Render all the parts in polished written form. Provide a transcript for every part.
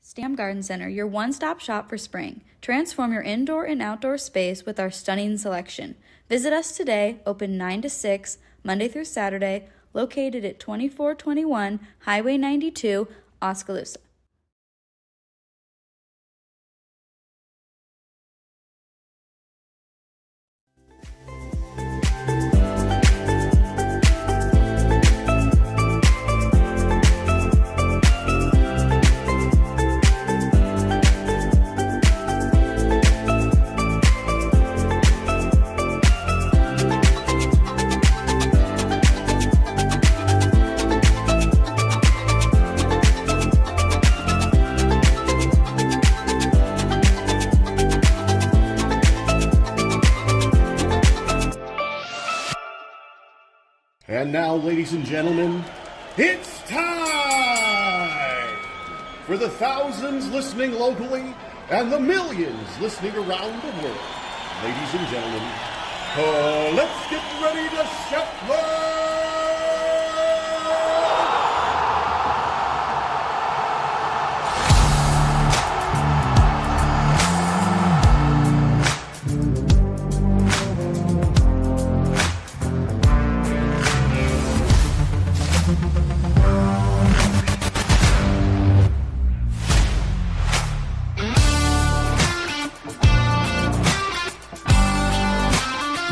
Stam Garden Center, your one-stop shop for spring. Transform your indoor and outdoor space with our stunning selection. Visit us today, open 9 to 6, Monday through Saturday, located at 2421 Highway 92, Oskaloosa. And now, ladies and gentlemen, it's time for the thousands listening locally and the millions listening around the world. Ladies and gentlemen, let's get ready to shuffle!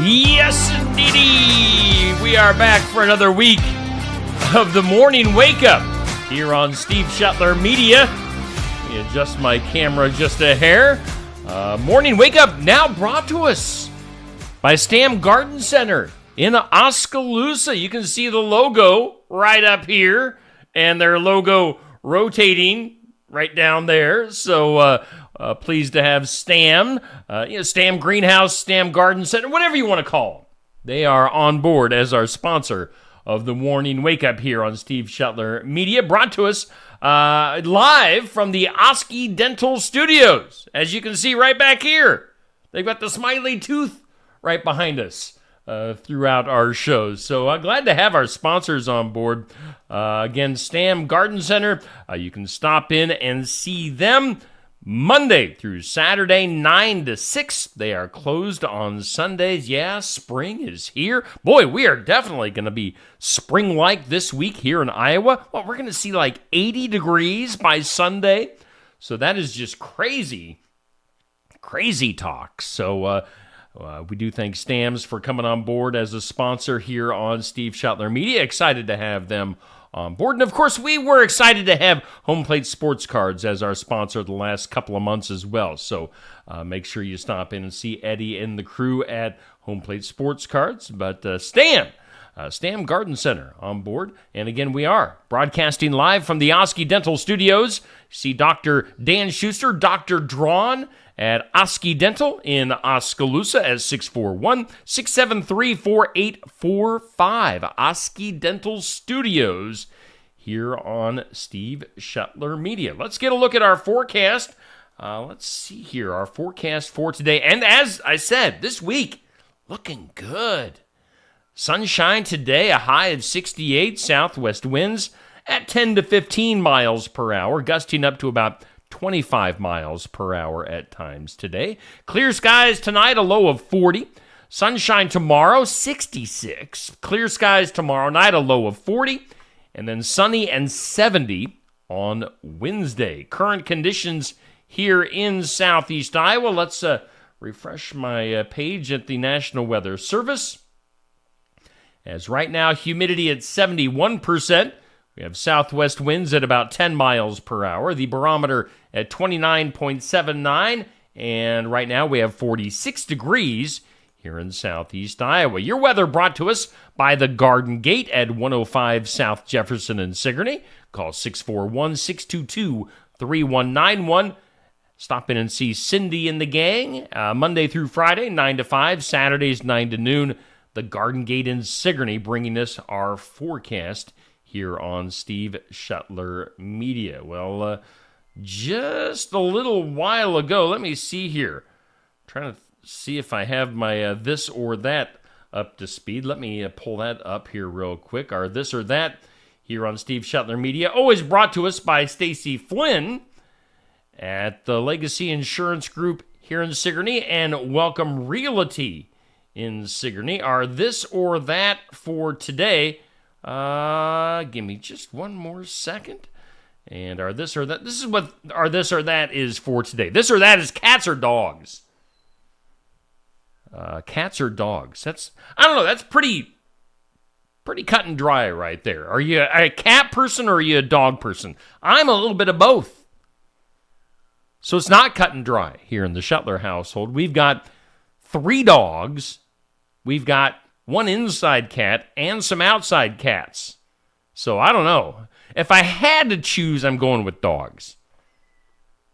Yes, indeedy! We are back for another week of the Morning Wake Up here on Steve Shuttler Media. Let me adjust my camera just a hair. Morning Wake Up now brought to us by Stam Garden Center in Oskaloosa. You can see the logo right up here and their logo rotating right down there. So, pleased to have Stam, Stam Greenhouse, Stam Garden Center, whatever you want to call them. They are on board as our sponsor of the Morning Wake Up here on Steve Shuttler Media, brought to us live from the Oski Dental Studios. As you can see right back here, they've got the smiley tooth right behind us throughout our shows. So glad to have our sponsors on board. Again, Stam Garden Center, you can stop in and see them Monday through Saturday, 9 to 6. They are closed on Sundays. Yeah, spring is here. Boy, we are definitely going to be spring-like this week here in Iowa. Well, we're going to see like 80 degrees by Sunday. So that is just crazy, crazy talk. So we do thank Stams for coming on board as a sponsor here on Steve Shuttler Media. Excited to have them on board. And of course, we were excited to have Home Plate Sports Cards as our sponsor the last couple of months as well. So make sure you stop in and see Eddie and the crew at Home Plate Sports Cards. But Stam Garden Center on board. And again, we are broadcasting live from the Oski Dental Studios. See Dr. Dan Schuster, Dr. Drawn at Oski Dental in Oskaloosa at 641-673-4845. Oski Dental Studios here on Steve Shuttler Media. Let's get a look at our forecast. Let's see here, our forecast for today. And as I said, this week, looking good. Sunshine today, a high of 68, southwest winds at 10 to 15 miles per hour, gusting up to about 25 miles per hour at times today. Clear skies tonight, a low of 40. Sunshine tomorrow, 66. Clear skies tomorrow night, a low of 40. And then sunny and 70 on Wednesday. Current conditions here in southeast Iowa. Let's refresh my page at the National Weather Service. As right now, humidity at 71%. We have southwest winds at about 10 miles per hour. The barometer at 29.79. And right now we have 46 degrees here in southeast Iowa. Your weather brought to us by the Garden Gate at 105 South Jefferson and Sigourney. Call 641-622-3191. Stop in and see Cindy and the gang. Monday through Friday, 9 to 5. Saturdays, 9 to noon. The Garden Gate in Sigourney bringing us our forecast here on Steve Shuttler Media. Well, just a little while ago, let me see here. Trying to see if I have my this or that up to speed. Let me pull that up here real quick. Our this or that here on Steve Shuttler Media, always brought to us by Stacy Flynn at the Legacy Insurance Group here in Sigourney and Welcome Realty in Sigourney. Our this or that for today. Give me just one more second. And our this or that. This is what our this or that is for today. This or that is cats or dogs. Cats or dogs. I don't know. That's pretty cut and dry right there. Are you a cat person or are you a dog person? I'm a little bit of both. So it's not cut and dry here in the Shuttler household. We've got 3 dogs. We've got 1 inside cat and some outside cats. So I don't know. If I had to choose, I'm going with dogs.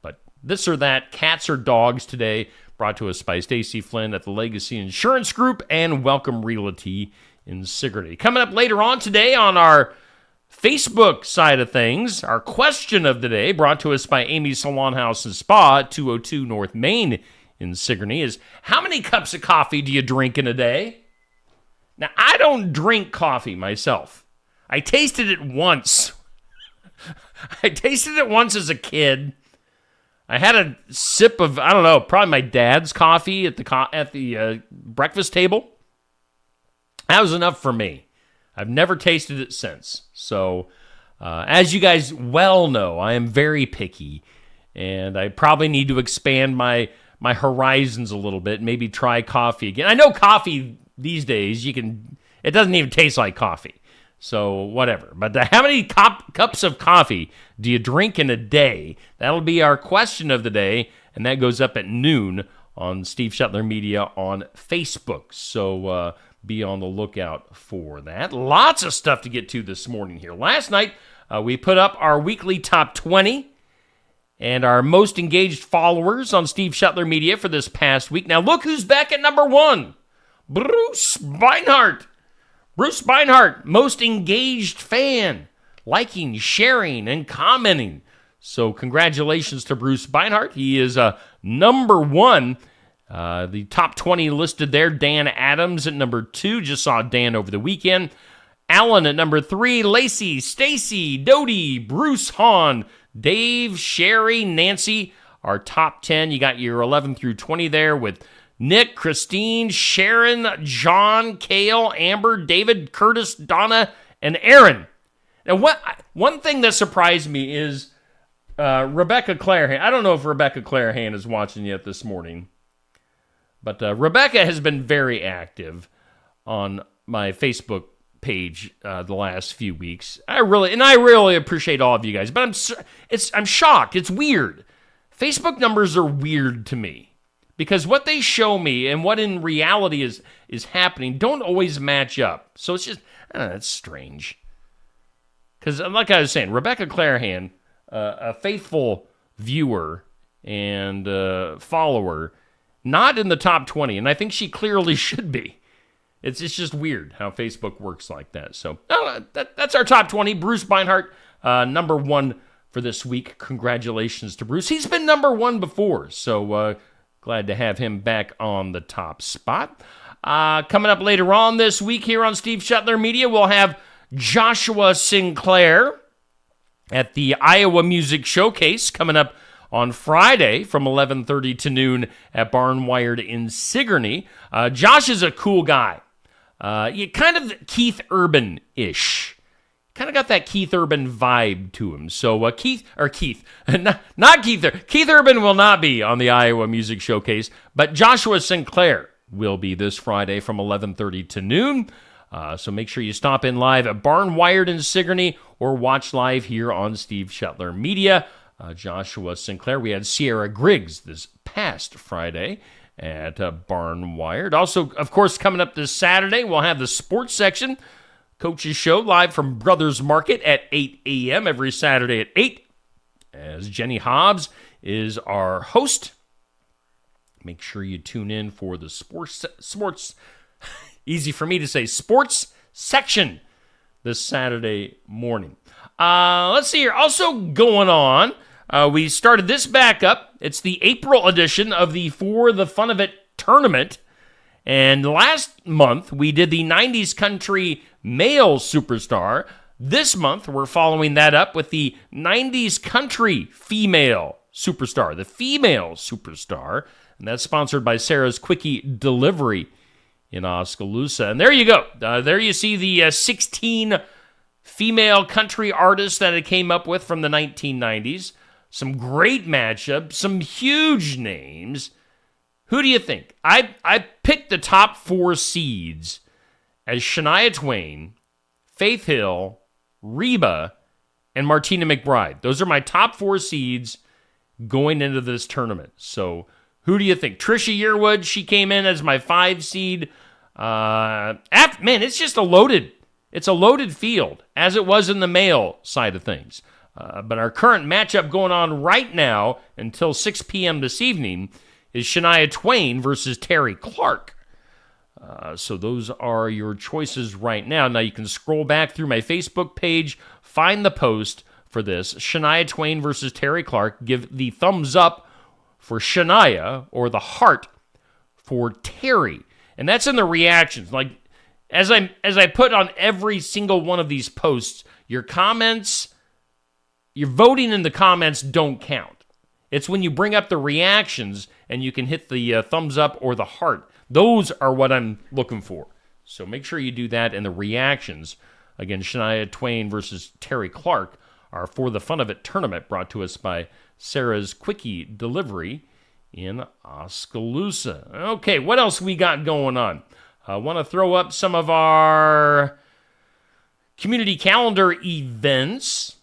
But this or that, cats or dogs today, brought to us by Stacy Flynn at the Legacy Insurance Group and Welcome Realty in Sigourney. Coming up later on today on our Facebook side of things, our question of the day, brought to us by Amy's Salon House and Spa at 202 North Main in Sigourney, is how many cups of coffee do you drink in a day? Now, I don't drink coffee myself. I tasted it once. I tasted it once as a kid. I had a sip of, I don't know, probably my dad's coffee at the breakfast table. That was enough for me. I've never tasted it since. So, as you guys well know, I am very picky, and I probably need to expand my horizons a little bit, maybe try coffee again. I know coffee these days, it doesn't even taste like coffee. So, whatever. But how many cups of coffee do you drink in a day? That'll be our question of the day, and that goes up at noon on Steve Shuttler Media on Facebook. So, be on the lookout for that. Lots of stuff to get to this morning here. Last night, we put up our weekly top 20 and our most engaged followers on Steve Shuttler Media for this past week. Now, look who's back at number 1. Bruce Beinhardt. Bruce Beinhardt, most engaged fan, liking, sharing, and commenting. So congratulations to Bruce Beinhardt. He is number 1. The top 20 listed there. Dan Adams at number 2. Just saw Dan over the weekend. Alan at number 3. Lacey, Stacy, Dodie, Bruce Hahn, Dave, Sherry, Nancy. Our top 10. You got your 11 through 20 there with Nick, Christine, Sharon, John, Kale, Amber, David, Curtis, Donna, and Aaron. Now, one thing that surprised me is Rebecca Clarahan. I don't know if Rebecca Clarahan is watching yet this morning, but Rebecca has been very active on my Facebook page the last few weeks. I really appreciate all of you guys, but I'm shocked. It's weird. Facebook numbers are weird to me. Because what they show me and what in reality is happening don't always match up. So it's just, I don't know, it's strange. Because like I was saying, Rebecca Clarahan, a faithful viewer and follower, not in the top 20. And I think she clearly should be. It's just weird how Facebook works like that. So that's our top 20. Bruce Beinhardt, number 1 for this week. Congratulations to Bruce. He's been number 1 before. So, glad to have him back on the top spot. Coming up later on this week here on Steve Shuttler Media, we'll have Joshua Sinclair at the Iowa Music Showcase coming up on Friday from 11:30 to noon at Barnwired in Sigourney. Josh is a cool guy. Kind of Keith Urban-ish. Kind of got that Keith Urban vibe to him. So Keith Urban will not be on the Iowa Music Showcase, but Joshua Sinclair will be this Friday from 11:30 to noon. So make sure you stop in live at Barnwired in Sigourney or watch live here on Steve Shuttler Media. Joshua Sinclair. We had Sierra Griggs this past Friday at Barnwired. Also, of course, coming up this Saturday, we'll have the sports section. Coach's Show live from Brothers Market at 8 a.m. every Saturday at 8, as Jenny Hobbs is our host. Make sure you tune in for the sports easy for me to say, sports section this Saturday morning. Let's see here. Also going on, we started this back up. It's the April edition of the For the Fun of It tournament. And last month, we did the 90s country male superstar. This month, we're following that up with the 90s country female Superstar, the female superstar. And that's sponsored by Sarah's Quickie Delivery in Oskaloosa. And there you go. There you see the 16 female country artists that it came up with from the 1990s. Some great matchups, some huge names. Who do you think? I picked the top 4 seeds as Shania Twain, Faith Hill, Reba, and Martina McBride. Those are my top 4 seeds going into this tournament. So who do you think? Trisha Yearwood, she came in as my 5 seed. Man, it's just a loaded field, as it was in the male side of things. But our current matchup going on right now until 6 p.m. this evening is Shania Twain versus Terry Clark. So those are your choices right now. Now you can scroll back through my Facebook page, find the post for this. Shania Twain versus Terry Clark. Give the thumbs up for Shania or the heart for Terry. And that's in the reactions. Like as I put on every single one of these posts, your comments, your voting in the comments don't count. It's when you bring up the reactions and you can hit the thumbs up or the heart. Those are what I'm looking for. So make sure you do that. And the reactions, again, Shania Twain versus Terry Clark, are for the Fun of It tournament brought to us by Sarah's Quickie Delivery in Oskaloosa. Okay, what else we got going on? I want to throw up some of our community calendar events.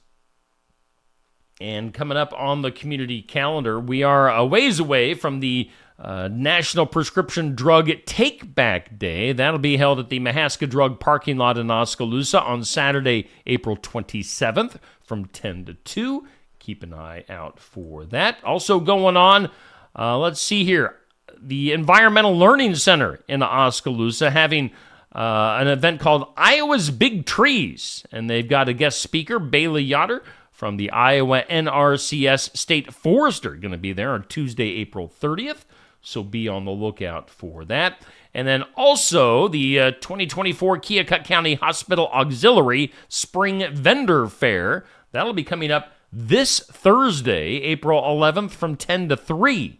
And coming up on the community calendar, we are a ways away from the National Prescription Drug Take-Back Day. That'll be held at the Mahaska Drug parking lot in Oskaloosa on Saturday, April 27th from 10 to 2. Keep an eye out for that. Also going on, let's see here, the Environmental Learning Center in Oskaloosa having an event called Iowa's Big Trees. And they've got a guest speaker, Bailey Yoder, from the Iowa NRCS State Forester, going to be there on Tuesday, April 30th. So be on the lookout for that. And then also the 2024 Keokuk County Hospital Auxiliary Spring Vendor Fair. That'll be coming up this Thursday, April 11th from 10 to 3.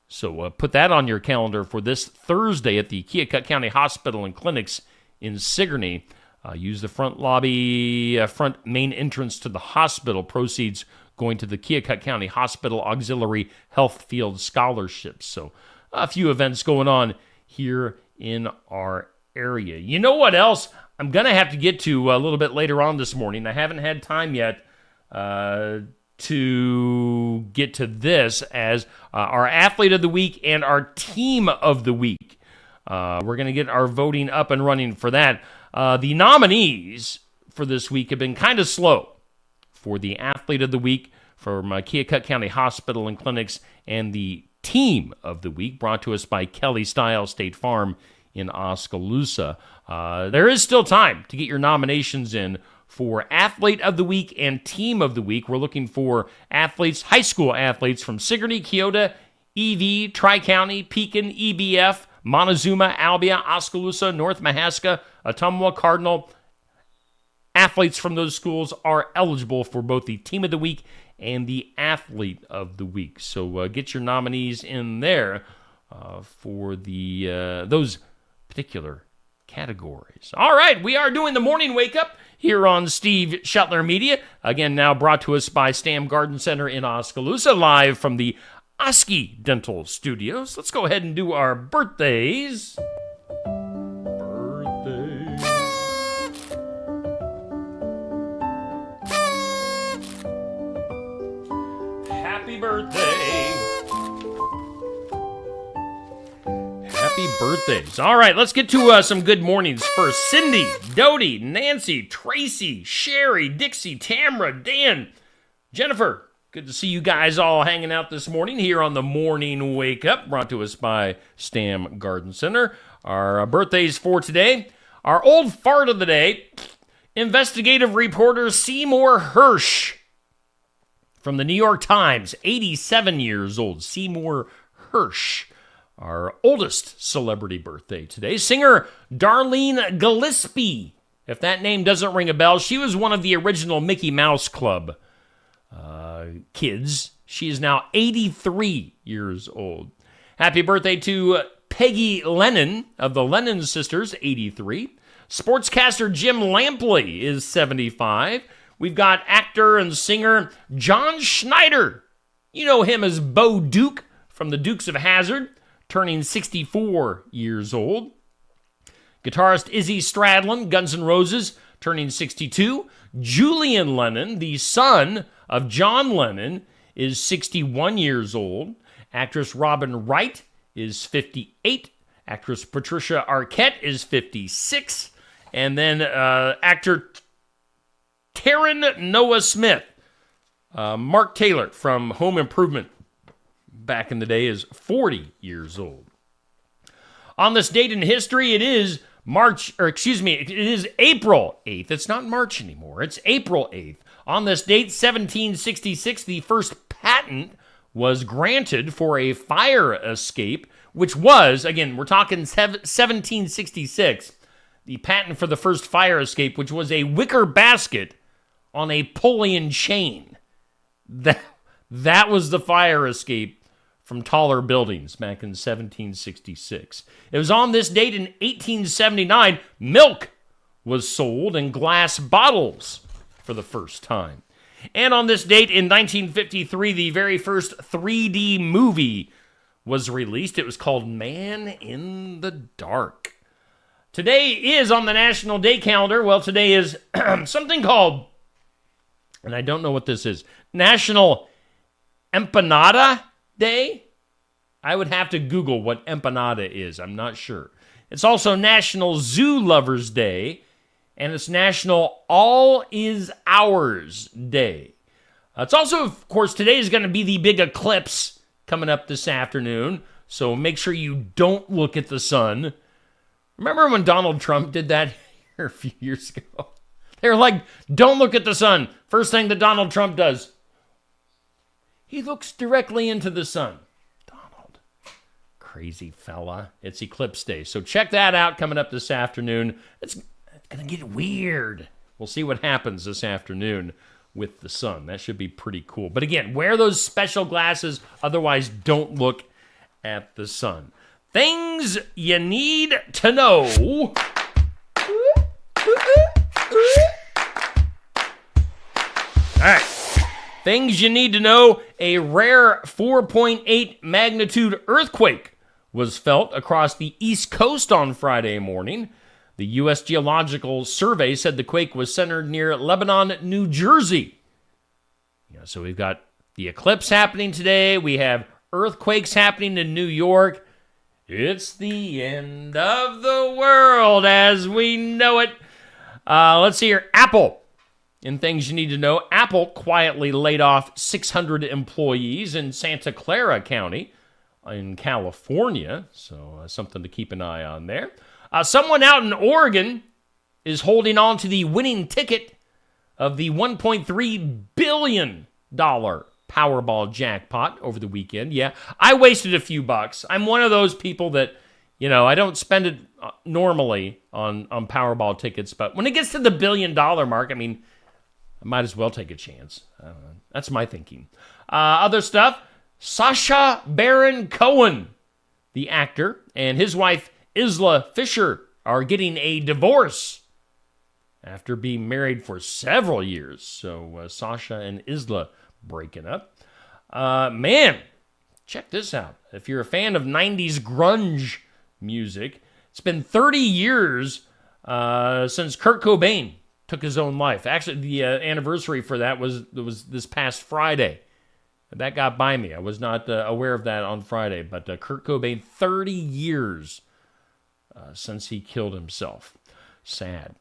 So put that on your calendar for this Thursday at the Keokuk County Hospital and Clinics in Sigourney. Use the front lobby, front main entrance to the hospital. Proceeds going to the Keokuk County Hospital Auxiliary Health Field Scholarships. So a few events going on here in our area. You know what else I'm going to have to get to a little bit later on this morning? I haven't had time yet to get to this as our Athlete of the Week and our Team of the Week. We're going to get our voting up and running for that. The nominees for this week have been kind of slow for the Athlete of the Week from Keokuk County Hospital and Clinics, and the Team of the Week brought to us by Kelly Style State Farm in Oskaloosa. There is still time to get your nominations in for Athlete of the Week and Team of the Week. We're looking for athletes, high school athletes from Sigourney, Keota, EV, Tri-County, Pekin, EBF, Montezuma, Albia, Oskaloosa, North Mahaska, Ottumwa, Cardinal. Athletes from those schools are eligible for both the Team of the Week and the Athlete of the Week. So get your nominees in there for the those particular categories. All right, we are doing the morning wake up here on Steve Shuttler Media. Again, now brought to us by Stam Garden Center in Oskaloosa, live from the Oski Dental Studios. Let's go ahead and do our birthdays. Happy birthday. Happy birthdays. All right, let's get to some good mornings first. Cindy, Dodie, Nancy, Tracy, Sherry, Dixie, Tamra, Dan, Jennifer. Good to see you guys all hanging out this morning here on the Morning Wake Up, brought to us by Stam Garden Center. Our birthdays for today. Our old fart of the day, investigative reporter Seymour Hersh from the New York Times, 87 years old. Seymour Hersh, our oldest celebrity birthday today. Singer Darlene Gillespie. If that name doesn't ring a bell, she was one of the original Mickey Mouse Club kids She is now 83 years old. Happy birthday to Peggy Lennon of the Lennon Sisters, 83. Sportscaster Jim Lampley is 75. We've got actor and singer John Schneider. You know him as Bo Duke from the Dukes of Hazzard, turning 64 years old. Guitarist Izzy Stradlin, Guns N' Roses, turning 62. Julian Lennon, the son of John Lennon, is 61 years old. Actress Robin Wright is 58. Actress Patricia Arquette is 56. And then actor Taryn Noah Smith, Mark Taylor from Home Improvement back in the day, is 40 years old. On this date in history, it is it is April 8th. It's not March anymore. It's April 8th. On this date, 1766, the first patent was granted for a fire escape, which was, again, we're talking 1766, the patent for the first fire escape, which was a wicker basket on a pulley and chain. That was the fire escape from taller buildings back in 1766. It was on this date in 1879, milk was sold in glass bottles for the first time. And on this date in 1953, the very first 3D movie was released. It was called Man in the Dark. Today is on the National Day calendar. Well, today is something called, and I don't know what this is, National Empanada Day? I would have to Google what empanada is. I'm not sure. It's also National Zoo Lovers Day, and it's National All Is Ours Day. It's also, of course, today is going to be the big eclipse coming up this afternoon, so make sure you don't look at the sun. Remember when Donald Trump did that here a few years ago? They were like, don't look at the sun. First thing that Donald Trump does, he looks directly into the sun. Donald, crazy fella. It's eclipse day. So check that out coming up this afternoon. It's going to get weird. We'll see what happens this afternoon with the sun. That should be pretty cool. But again, wear those special glasses. Otherwise, don't look at the sun. Things you need to know. All right. Things you need to know. A rare 4.8 magnitude earthquake was felt across the East Coast on Friday morning. The U.S. Geological Survey said the quake was centered near Lebanon, New Jersey. So we've got the eclipse happening today. We have earthquakes happening in New York. It's the end of the world as we know it. Let's see here. Apple. In things you need to know, Apple quietly laid off 600 employees in Santa Clara County in California. So something to keep an eye on there. Someone out in Oregon is holding on to the winning ticket of the $1.3 billion Powerball jackpot over the weekend. Yeah, I wasted a few bucks. I'm one of those people that, I don't spend it normally on Powerball tickets, but when it gets to the $1 billion mark, I might as well take a chance. I don't know. That's my thinking. Other stuff, Sacha Baron Cohen, the actor, and his wife Isla Fisher are getting a divorce after being married for several years. So Sasha and Isla breaking up. Man, check this out. If you're a fan of 90s grunge music, it's been 30 years since Kurt Cobain took his own life. Actually, the anniversary for that was this past Friday. That got by me. I was not aware of that on Friday. But Kurt Cobain, 30 years since he killed himself. Sad.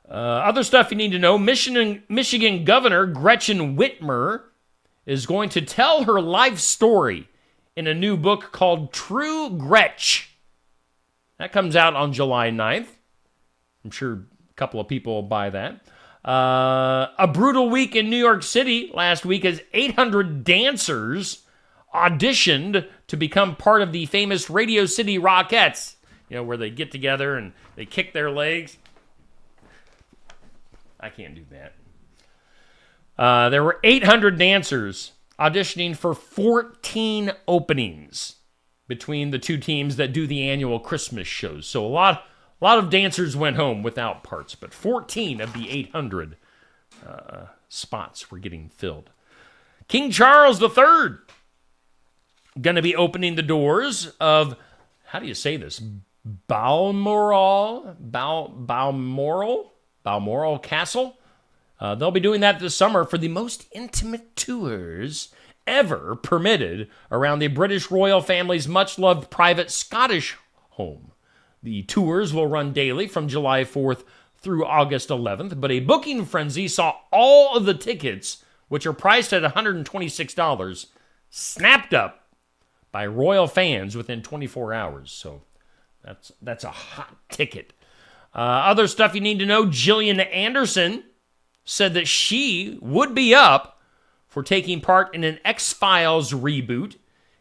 Other stuff you need to know. Michigan Governor Gretchen Whitmer is going to tell her life story in a new book called True Gretch. That comes out on July 9th. I'm sure a couple of people will buy that. A brutal week in New York City last week as 800 dancers auditioned to become part of the famous Radio City Rockettes. Where they get together and they kick their legs. I can't do that. There were 800 dancers auditioning for 14 openings between the two teams that do the annual Christmas shows. So a lot of dancers went home without parts, but 14 of the 800 spots were getting filled. King Charles III going to be opening the doors of, how do you say this, Balmoral Castle. They'll be doing that this summer for the most intimate tours ever permitted around the British royal family's much-loved private Scottish home. The tours will run daily from July 4th through August 11th, but a booking frenzy saw all of the tickets, which are priced at $126, snapped up by royal fans within 24 hours. So that's a hot ticket. Other stuff you need to know, Gillian Anderson said that she would be up for taking part in an X-Files reboot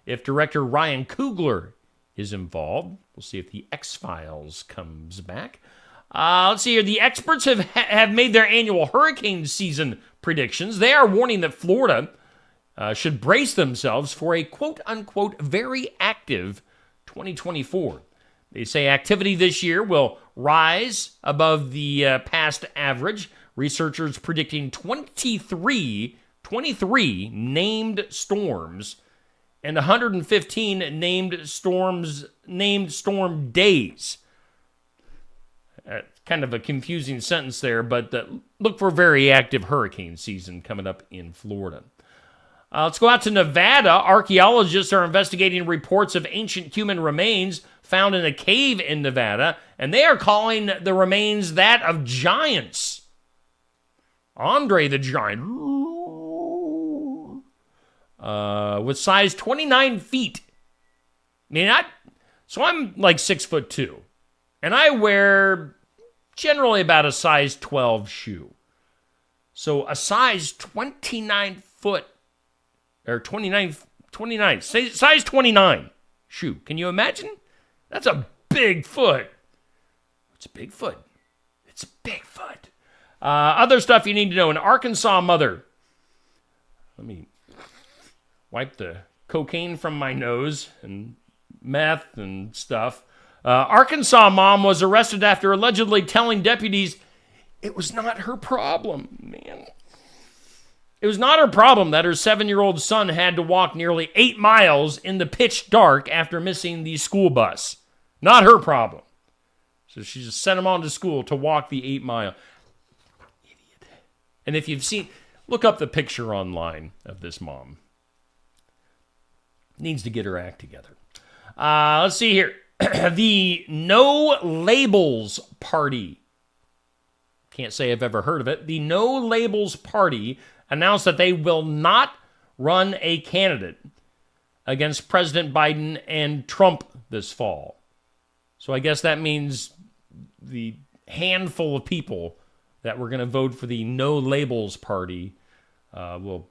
if director Ryan Coogler is involved. We'll see if the X-Files comes back. Let's see here. The experts have made their annual hurricane season predictions. They are warning that Florida should brace themselves for a quote-unquote very active 2024. They say activity this year will rise above the past average. Researchers predicting 23 named storms and 115 named storm days. Kind of a confusing sentence there, but look for very active hurricane season coming up in Florida. Let's go out to Nevada. Archaeologists are investigating reports of ancient human remains found in a cave in Nevada, and they are calling the remains that of giants. Andre the Giant, with size 29 feet. So I'm like 6'2", and I wear generally about a size 12 shoe. So a size 29 foot, or 29, size 29 shoe. Can you imagine? That's a big foot. It's a big foot. It's a big foot. Other stuff you need to know. An Arkansas mother. Let me wipe the cocaine from my nose and meth and stuff. Arkansas mom was arrested after allegedly telling deputies it was not her problem, man. It was not her problem that her 7-year-old son had to walk nearly 8 miles in the pitch dark after missing the school bus. Not her problem. So she just sent him on to school to walk the 8 mile. Idiot. And if you've seen, look up the picture online of this mom. Needs to get her act together. Let's see here. The No Labels Party. Can't say I've ever heard of it. The No Labels Party announced that they will not run a candidate against President Biden and Trump this fall. So I guess that means the handful of people that were going to vote for the No Labels Party will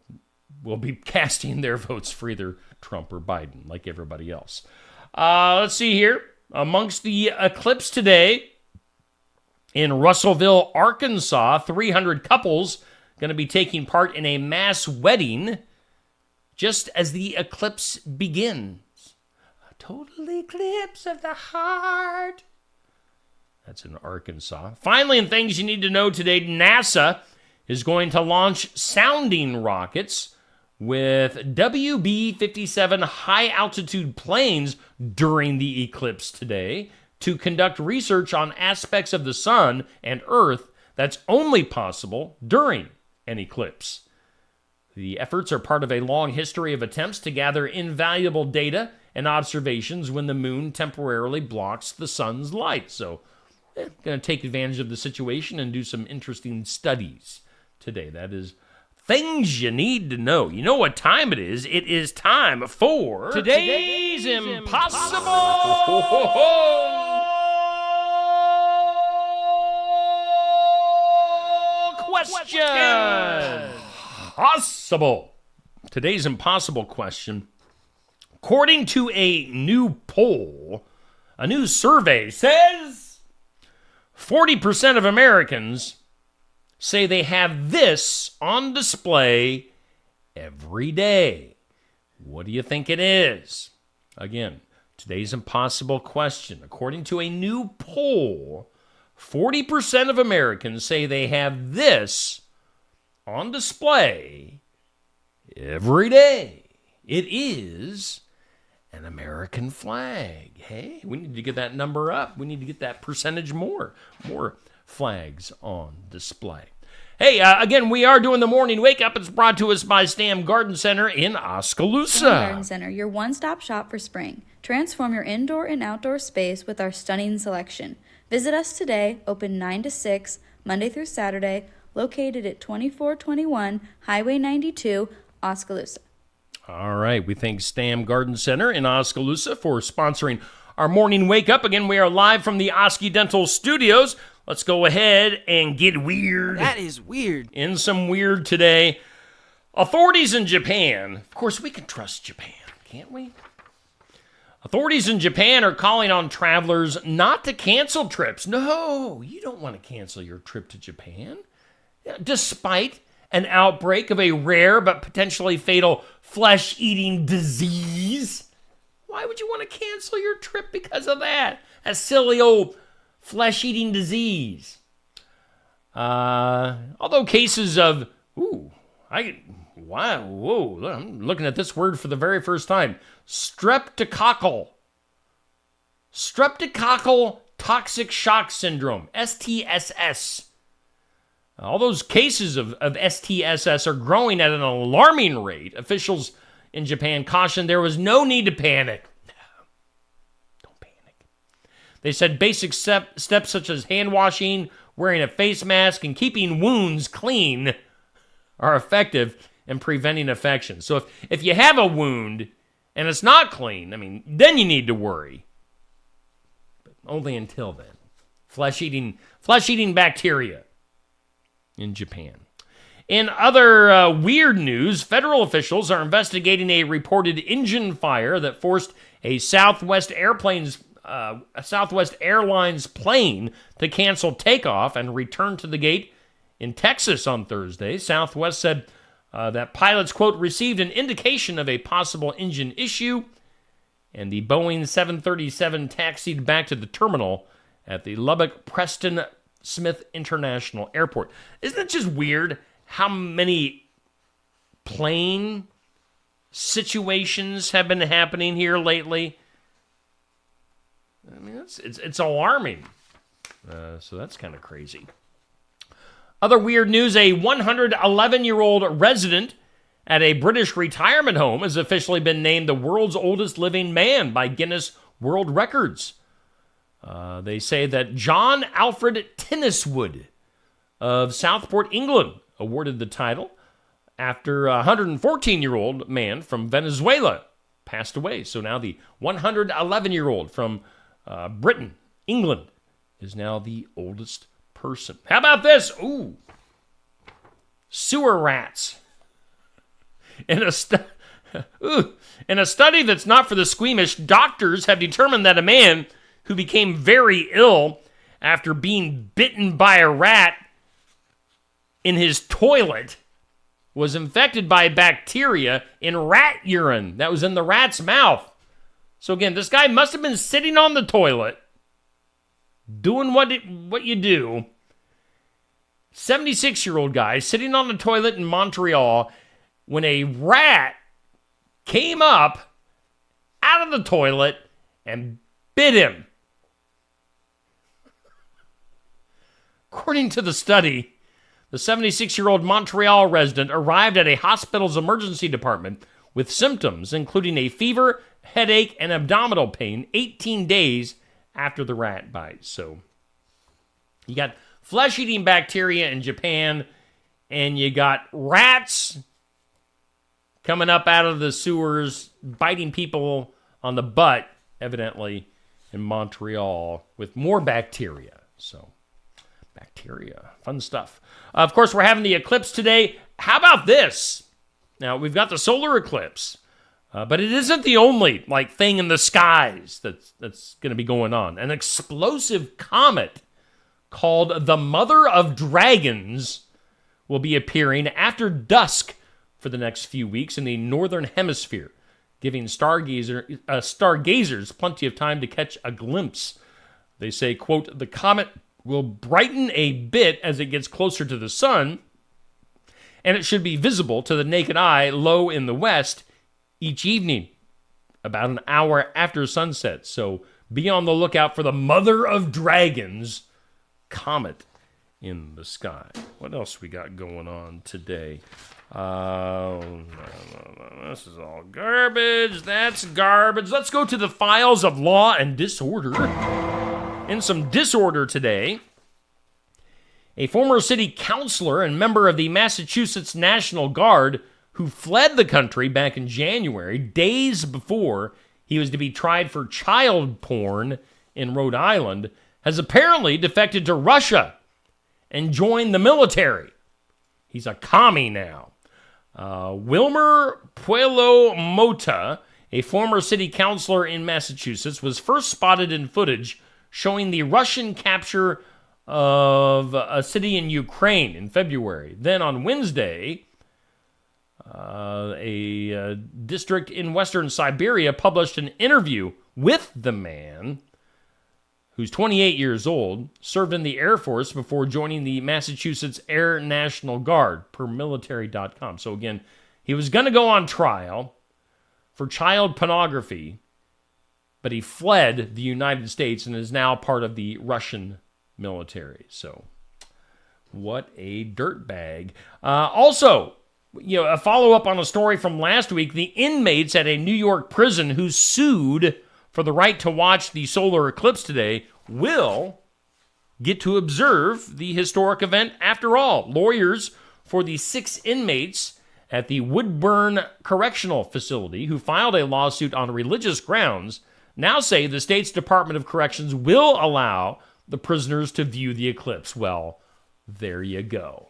be casting their votes for either Trump or Biden, like everybody else. Let's see here. Amongst the eclipse today in Russellville, Arkansas, 300 couples going to be taking part in a mass wedding just as the eclipse begins. A total eclipse of the heart. That's in Arkansas. Finally, in things you need to know today, NASA is going to launch sounding rockets with WB-57 high-altitude planes during the eclipse today to conduct research on aspects of the sun and Earth that's only possible during an eclipse. The efforts are part of a long history of attempts to gather invaluable data and observations when the moon temporarily blocks the sun's light. So, going to take advantage of the situation and do some interesting studies today. That is things you need to know. You know what time it is? It is time for today's Impossible Question. Possible. Today's impossible question. According to a new poll, a new survey says 40% of Americans say they have this on display every day. What do you think it is? Again, today's impossible question. According to a new poll, 40% of Americans say they have this on display every day. It is an American flag. Hey, we need to get that number up. We need to get that percentage more flags on display. Hey, again, we are doing the morning wake up. It's brought to us by Stam Garden Center in Oskaloosa. Stam Garden Center, your one-stop shop for spring. Transform your indoor and outdoor space with our stunning selection. Visit us today, open 9 to 6, Monday through Saturday, located at 2421 Highway 92, Oskaloosa. All right, we thank Stam Garden Center in Oskaloosa for sponsoring our morning wake up. Again, we are live from the Oski Dental Studios. Let's go ahead and get weird. That is weird. In some weird today. Authorities in Japan, of course, we can trust Japan, can't we? Authorities in Japan are calling on travelers not to cancel trips. No, you don't want to cancel your trip to Japan. Despite an outbreak of a rare but potentially fatal flesh-eating disease. Why would you want to cancel your trip because of that? A silly old flesh-eating disease. Although cases of, I'm looking at this word for the very first time. Streptococcal toxic shock syndrome, STSS. All those cases of STSS are growing at an alarming rate. Officials in Japan cautioned there was no need to panic. No, don't panic. They said basic steps such as hand washing, wearing a face mask, and keeping wounds clean are effective in preventing infection. So if you have a wound and it's not clean, then you need to worry. But only until then. Flesh-eating bacteria in Japan. In other weird news, federal officials are investigating a reported engine fire that forced a Southwest Airlines plane to cancel takeoff and return to the gate in Texas on Thursday. Southwest said that pilots, quote, received an indication of a possible engine issue, and the Boeing 737 taxied back to the terminal at the Lubbock Preston Smith International Airport. Isn't it just weird how many plane situations have been happening here lately? It's alarming. So that's kind of crazy. Other weird news, a 111-year-old resident at a British retirement home has officially been named the world's oldest living man by Guinness World Records. They say that John Alfred Tenniswood of Southport, England, awarded the title after a 114-year-old man from Venezuela passed away. So now the 111-year-old from Britain, England, is now the oldest person. How about this? Ooh. Sewer rats. In a study that's not for the squeamish, doctors have determined that a man who became very ill after being bitten by a rat in his toilet was infected by bacteria in rat urine that was in the rat's mouth. So again, this guy must have been sitting on the toilet, doing what you do. 76-year-old guy sitting on the toilet in Montreal when a rat came up out of the toilet and bit him. According to the study, the 76-year-old Montreal resident arrived at a hospital's emergency department with symptoms including a fever, headache, and abdominal pain 18 days after the rat bite. So you got flesh-eating bacteria in Japan, and you got rats coming up out of the sewers, biting people on the butt, evidently, in Montreal with more bacteria. So, bacteria, fun stuff. Of course, we're having the eclipse today. How about this? Now, we've got the solar eclipse, but it isn't the only thing in the skies that's going to be going on. An explosive comet called the Mother of Dragons will be appearing after dusk for the next few weeks in the northern hemisphere, giving stargazers plenty of time to catch a glimpse. They say, quote, the comet will brighten a bit as it gets closer to the sun, and it should be visible to the naked eye low in the west each evening, about an hour after sunset. So be on the lookout for the Mother of Dragons comet in the sky. What else we got going on today? This is all garbage. That's garbage. Let's go to the files of law and disorder. In some disorder today, a former city councilor and member of the Massachusetts National Guard who fled the country back in January, days before he was to be tried for child porn in Rhode Island, has apparently defected to Russia and joined the military. He's a commie now. Wilmer Puelo Mota, a former city councilor in Massachusetts, was first spotted in footage showing the Russian capture of a city in Ukraine in February. Then on Wednesday, a district in western Siberia published an interview with the man, who's 28 years old, served in the Air Force before joining the Massachusetts Air National Guard, per military.com. So again, he was going to go on trial for child pornography, but he fled the United States and is now part of the Russian military. So, what a dirtbag. Also, a follow-up on a story from last week, the inmates at a New York prison who sued for the right to watch the solar eclipse today will get to observe the historic event after all. Lawyers for the 6 inmates at the Woodburn Correctional Facility who filed a lawsuit on religious grounds now say the state's Department of Corrections will allow the prisoners to view the eclipse. Well, there you go.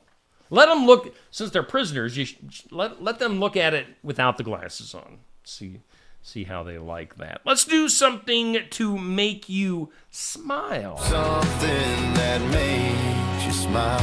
Let them look, since they're prisoners, let them look at it without the glasses on. See how they like that. Let's do something to make you smile. Something that makes you smile.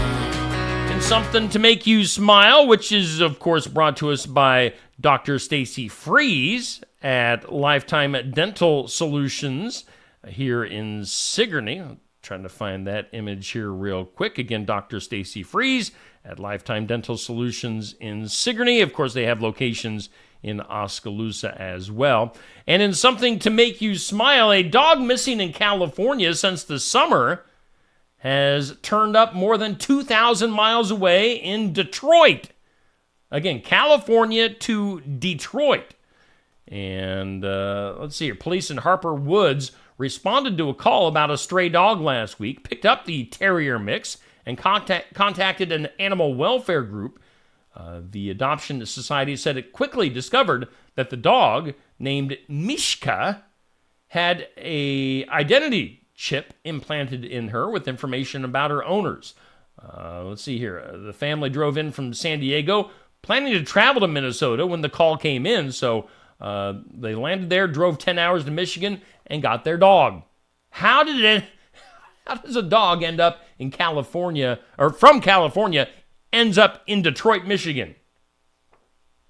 And something to make you smile, which is, of course, brought to us by Dr. Stacy Freeze at Lifetime Dental Solutions here in Sigourney. I'm trying to find that image here real quick. Again, Dr. Stacy Freeze at Lifetime Dental Solutions in Sigourney. Of course, they have locations in Oskaloosa as well. And in something to make you smile, a dog missing in California since the summer has turned up more than 2,000 miles away in Detroit. Again, California to Detroit. And let's see here. Police in Harper Woods responded to a call about a stray dog last week, picked up the terrier mix, and contacted an animal welfare group. The Adoption Society said it quickly discovered that the dog, named Mishka, had a identity chip implanted in her with information about her owners. Let's see here. The family drove in from San Diego, planning to travel to Minnesota when the call came in, so they landed there, drove 10 hours to Michigan, and got their dog. How does a dog end up in California, or from California, ends up in Detroit, Michigan?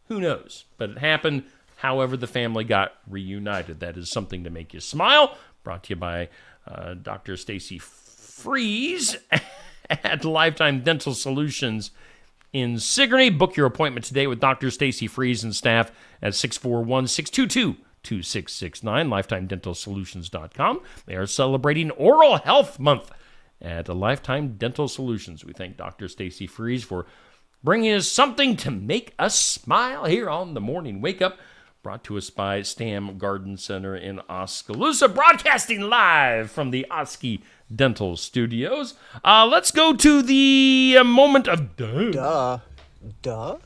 Who knows? But it happened. However, the family got reunited. That is something to make you smile. Brought to you by Dr. Stacy Freeze at Lifetime Dental Solutions in Sigourney. Book your appointment today with Dr. Stacy Freeze and staff at 641-622-2669, lifetimedentalsolutions.com. They are celebrating Oral Health Month at a Lifetime Dental Solutions. We thank Dr. Stacy Freeze for bringing us something to make us smile here on the Morning Wake Up, brought to us by Stam Garden Center in Oskaloosa, broadcasting live from the Oski Dental Studios. Let's go to the moment of duh. Duh.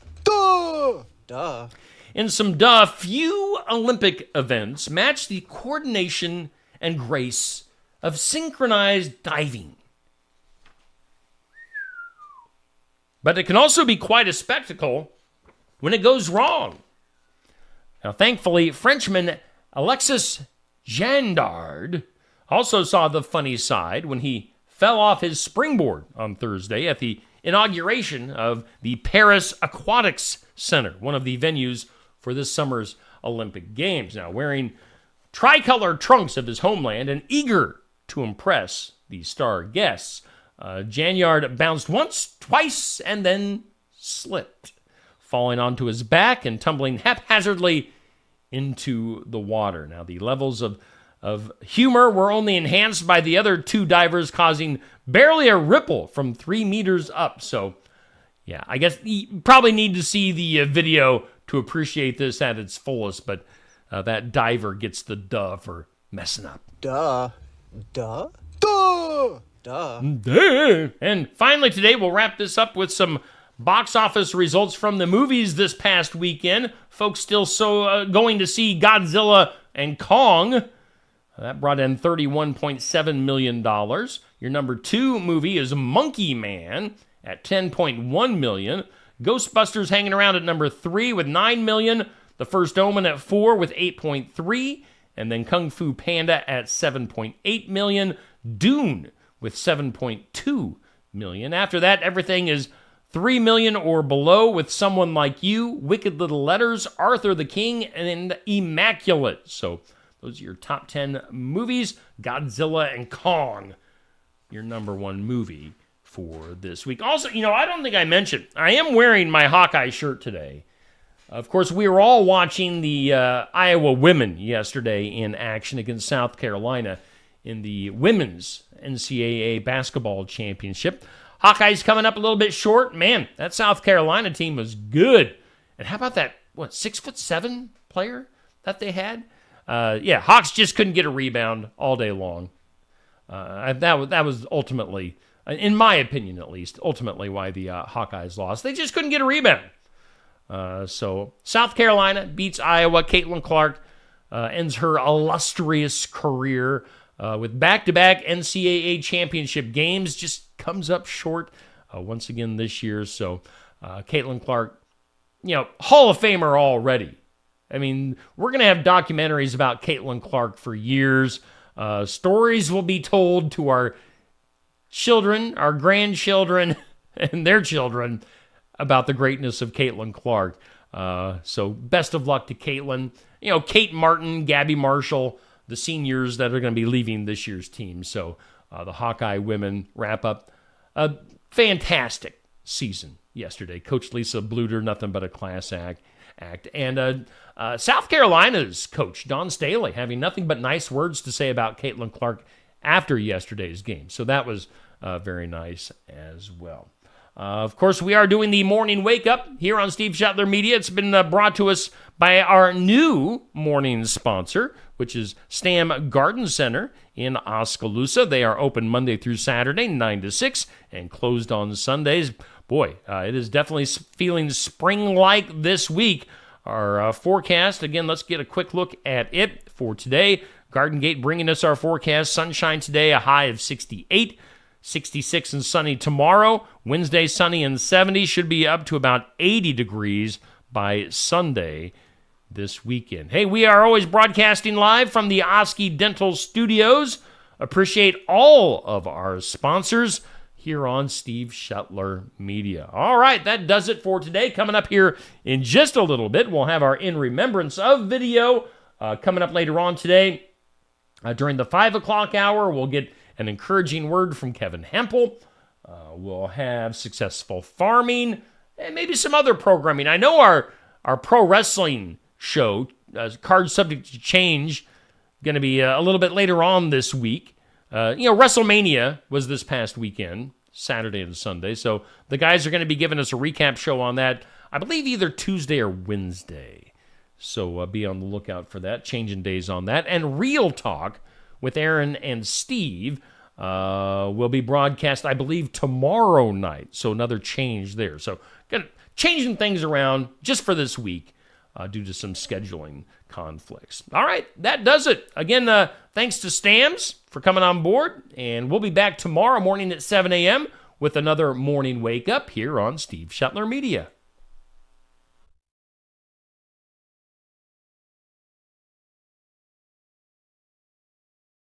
In some few Olympic events match the coordination and grace of synchronized diving. But it can also be quite a spectacle when it goes wrong. Now, thankfully, Frenchman Alexis Gendard also saw the funny side when he fell off his springboard on Thursday at the inauguration of the Paris Aquatics Center, one of the venues for this summer's Olympic Games. Now, wearing tricolor trunks of his homeland and eager to impress the star guests, Janyard bounced once, twice, and then slipped, falling onto his back and tumbling haphazardly into the water. Now, the levels of humor were only enhanced by the other two divers causing barely a ripple from 3 meters up. So, yeah, I guess you probably need to see the video to appreciate this at its fullest, but that diver gets the duh for messing up. Duh. Duh? Duh! Duh. Duh. And finally today, we'll wrap this up with some box office results from the movies this past weekend. Folks still going to see Godzilla and Kong. That brought in $31.7 million. Your number 2 movie is Monkey Man at $10.1 million. Ghostbusters hanging around at number 3 with $9 million. The First Omen at 4 with $8.3. And then Kung Fu Panda at $7.8 million. Dune with $7.2 million. After that, everything is $3 million or below with Someone Like You, Wicked Little Letters, Arthur the King, and Immaculate. So those are your top 10 movies. Godzilla and Kong, your number 1 movie for this week. Also, I don't think I mentioned, I am wearing my Hawkeye shirt today. Of course, we were all watching the Iowa women yesterday in action against South Carolina in the women's NCAA basketball championship. Hawkeyes coming up a little bit short. Man, that South Carolina team was good. And how about that, 6'7" player that they had? Hawks just couldn't get a rebound all day long. That was ultimately, in my opinion at least, ultimately why the Hawkeyes lost. They just couldn't get a rebound. So South Carolina beats Iowa. Caitlin Clark ends her illustrious career with back-to-back NCAA championship games. Just comes up short once again this year. So Caitlin Clark, Hall of Famer already. I mean, we're going to have documentaries about Caitlin Clark for years. Stories will be told to our children, our grandchildren, and their children about the greatness of Caitlin Clark. So best of luck to Caitlin. Kate Martin, Gabby Marshall, the seniors that are going to be leaving this year's team. So the Hawkeye women wrap up a fantastic season yesterday. Coach Lisa Bluter, nothing but a class act. And South Carolina's coach, Don Staley, having nothing but nice words to say about Caitlin Clark after yesterday's game. So that was very nice as well. Of course, we are doing the morning wake-up here on Steve Shuttler Media. It's been brought to us by our new morning sponsor, which is Stam Garden Center in Oskaloosa. They are open Monday through Saturday, 9 to 6, and closed on Sundays. Boy, it is definitely feeling spring-like this week. Our forecast, again, let's get a quick look at it for today. Garden Gate bringing us our forecast. Sunshine today, a high of 68. 66 and sunny tomorrow. Wednesday, sunny and 70. Should be up to about 80 degrees by Sunday this weekend. Hey, we are always broadcasting live from the Oski Dental Studios. Appreciate all of our sponsors here on Steve Shuttler Media. All right, that does it for today. Coming up here in just a little bit, we'll have our In Remembrance of video coming up later on today. During the 5 o'clock hour, we'll get an encouraging word from Kevin Hempel. We'll have successful farming and maybe some other programming. I know our pro wrestling show, Card Subject to Change, going to be a little bit later on this week. WrestleMania was this past weekend, Saturday and Sunday. So the guys are going to be giving us a recap show on that, I believe either Tuesday or Wednesday. So be on the lookout for that, changing days on that. And Real Talk with Aaron and Steve will be broadcast, I believe, tomorrow night. So another change there. So changing things around just for this week due to some scheduling conflicts. All right, that does it. Again, thanks to Stams for coming on board. And we'll be back tomorrow morning at 7 a.m. with another morning wake up here on Steve Shuttler Media.